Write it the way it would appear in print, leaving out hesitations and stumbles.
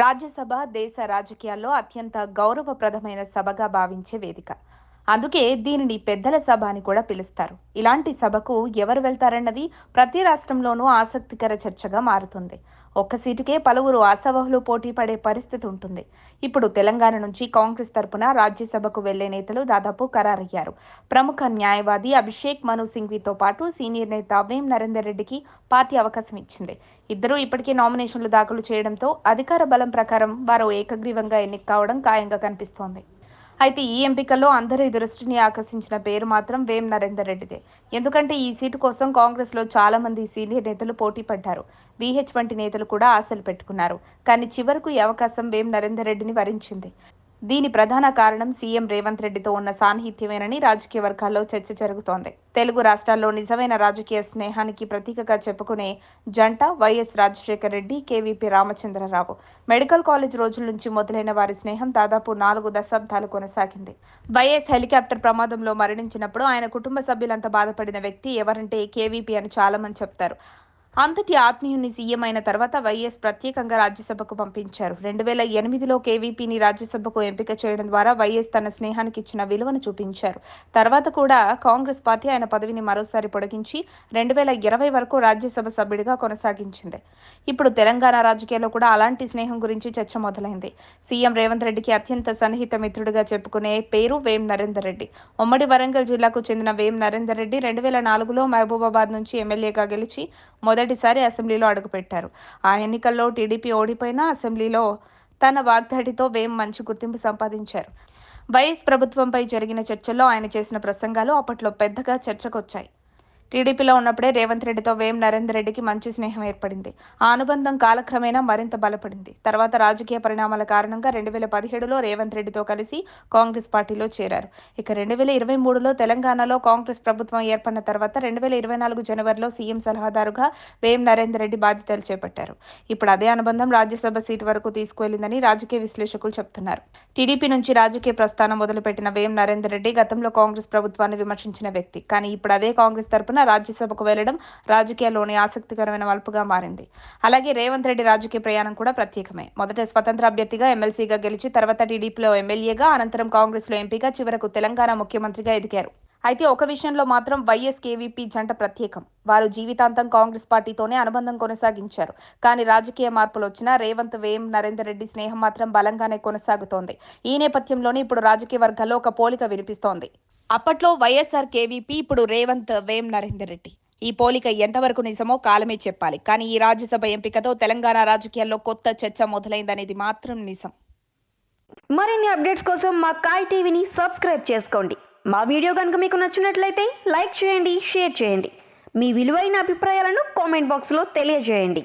రాజ్యసభ దేశ రాజకీయాల్లో అత్యంత గౌరవప్రదమైన సభగా భావించే వేదిక. అందుకే దీనిని పెద్దల సభ అని కూడా పిలుస్తారు. ఇలాంటి సభకు ఎవరు వెళ్తారన్నది ప్రతి రాష్ట్రంలోనూ ఆసక్తికర చర్చగా మారుతుంది. ఒక్క సీటుకే పలువురు ఆశావహులు పోటీ పడే పరిస్థితి ఉంటుంది. ఇప్పుడు తెలంగాణ నుంచి కాంగ్రెస్ తరపున రాజ్యసభకు వెళ్లే నేతలు దాదాపు ఖరారయ్యారు. ప్రముఖ న్యాయవాది అభిషేక్ మను సింఘ్వీతో పాటు సీనియర్ నేత వేం నరేందర్ రెడ్డికి పార్టీ అవకాశం ఇచ్చింది. ఇద్దరూ ఇప్పటికే నామినేషన్లు దాఖలు చేయడంతో అధికార బలం ప్రకారం వారు ఏకగ్రీవంగా ఎన్నిక కావడం ఖాయంగా కనిపిస్తోంది. అయితే ఈ ఎంపికల్లో అందరి దృష్టిని ఆకర్షించిన పేరు మాత్రం వేం నరేందర్ రెడ్డిదే. ఎందుకంటే ఈ సీటు కోసం కాంగ్రెస్లో చాలా మంది సీనియర్ నేతలు పోటీ పడ్డారు. బీహెచ్ వంటి నేతలు కూడా ఆశలు పెట్టుకున్నారు. కానీ చివరకు ఈ అవకాశం వేం నరేందర్ రెడ్డిని వరించింది. దీని ప్రధాన కారణం సీఎం రేవంత్ రెడ్డితో ఉన్న సాన్నిహిత్యమేనని రాజకీయ వర్గాల్లో చర్చ జరుగుతోంది. తెలుగు రాష్ట్రాల్లో నిజమైన రాజకీయ స్నేహానికి ప్రతీకగా చెప్పుకునే జంట YS Rajasekhara Reddy, KVP Ramachandrarao. Medical college రోజుల నుంచి మొదలైన వారి స్నేహం దాదాపు 4 దశాబ్దాలు కొనసాగింది. వైఎస్ హెలికాప్టర్ ప్రమాదంలో మరణించినప్పుడు ఆయన కుటుంబ సభ్యులంతా బాధపడిన వ్యక్తి ఎవరంటే కేవీపీ అని చాలా మంది చెప్తారు. అంతటి ఆత్మీయుని సీఎం అయిన తర్వాత వైఎస్ ప్రత్యేకంగా రాజ్యసభకు పంపించారు. 2008లో కేవీపీని రాజ్యసభకు ఎంపిక చేయడం ద్వారా వైఎస్ తన స్నేహానికి ఇచ్చిన విలువను చూపించారు. తర్వాత కూడా కాంగ్రెస్ పార్టీ ఆయన పదవిని మరోసారి పొడిగించి 2020 వరకు రాజ్యసభ సభ్యుడిగా కొనసాగించింది. ఇప్పుడు తెలంగాణ రాజకీయాల్లో కూడా అలాంటి స్నేహం గురించి చర్చ మొదలైంది. సీఎం రేవంత్ రెడ్డికి అత్యంత సన్నిహిత మిత్రుడిగా చెప్పుకునే పేరు వేం నరేందర్ రెడ్డి. ఉమ్మడి వరంగల్ జిల్లాకు చెందిన వేం నరేందర్ రెడ్డి 2004లో మహబూబాబాద్ నుంచి ఎమ్మెల్యేగా గెలిచి మొదటిసారి అసెంబ్లీలో అడుగుపెట్టారు. ఆ ఎన్నికల్లో టీడీపీ ఓడిపోయినా అసెంబ్లీలో తన వాగ్దాటితో వేం మంచి గుర్తింపు సంపాదించారు. వైఎస్ ప్రభుత్వంపై జరిగిన చర్చల్లో ఆయన చేసిన ప్రసంగాలు అప్పట్లో పెద్దగా చర్చకొచ్చాయి. టీడీపీలో ఉన్నప్పుడే రేవంత్ రెడ్డితో వేం నరేందర్ రెడ్డికి మంచి స్నేహం ఏర్పడింది. ఆ అనుబంధం కాలక్రమేణా మరింత బలపడింది. తర్వాత రాజకీయ పరిణామాల కారణంగా 2017లో రేవంత్ రెడ్డితో కలిసి కాంగ్రెస్ పార్టీలో చేరారు. ఇక 2023లో తెలంగాణలో కాంగ్రెస్ ప్రభుత్వం ఏర్పడిన తర్వాత 2024 జనవరిలో సీఎం సలహాదారుగా వేం నరేందర్ రెడ్డి బాధ్యతలు చేపట్టారు. ఇప్పుడు అదే అనుబంధం రాజ్యసభ సీటు వరకు తీసుకువెళ్లిందని రాజకీయ విశ్లేషకులు చెబుతున్నారు. టీడీపీ నుంచి రాజకీయ ప్రస్థానం మొదలుపెట్టిన వేం నరేందర్ రెడ్డి గతంలో కాంగ్రెస్ ప్రభుత్వాన్ని విమర్శించిన వ్యక్తి. కానీ ఇప్పుడు అదే కాంగ్రెస్ తరపున రాజ్యసభకు వెళ్లడం రాజకీయాల్లోని ఆసక్తికరమైన మలుపుగా మారింది. అలాగే రేవంత్ రెడ్డి రాజకీయ ప్రయాణం కూడా ప్రత్యేకమే. మొదట స్వతంత్ర అభ్యర్థిగా ఎమ్మెల్సీగా గెలిచి తర్వాత టీడీపీలో ఎమ్మెల్యేగా, అనంతరం కాంగ్రెస్లో ఎంపీగా, చివరకు తెలంగాణ ముఖ్యమంత్రిగా ఎదిగారు. అయితే ఒక విషయంలో మాత్రం వైఎస్ కేవీపీ జంట ప్రత్యేకం. వారు జీవితాంతం కాంగ్రెస్ పార్టీతోనే అనుబంధం కొనసాగించారు. కానీ రాజకీయ మార్పులు వచ్చినా రేవంత్ వేం నరేందర్ రెడ్డి స్నేహం మాత్రం బలంగానే కొనసాగుతోంది. ఈ నేపథ్యంలోనే ఇప్పుడు రాజకీయ వర్గాల్లో ఒక పోలిక వినిపిస్తోంది. అప్పట్లో వైఎస్ఆర్ కేవీపీ, ఇప్పుడు రేవంత్ వేం నరేందర్ రెడ్డి. ఈ పోలిక ఎంతవరకు నిజమో కాలమే చెప్పాలి. కానీ ఈ రాజ్యసభ ఎంపికతో తెలంగాణ రాజకీయాల్లో కొత్త చర్చ మొదలైందనేది మాత్రం నిజం. మరిన్ని అప్డేట్స్ కోసం మా కాయ్ టీవీని సబ్స్క్రైబ్ చేసుకోండి. మా వీడియో కనుక మీకు నచ్చినట్లయితే లైక్ చేయండి, షేర్ చేయండి. మీ విలువైన అభిప్రాయాలను కామెంట్ బాక్స్లో తెలియజేయండి.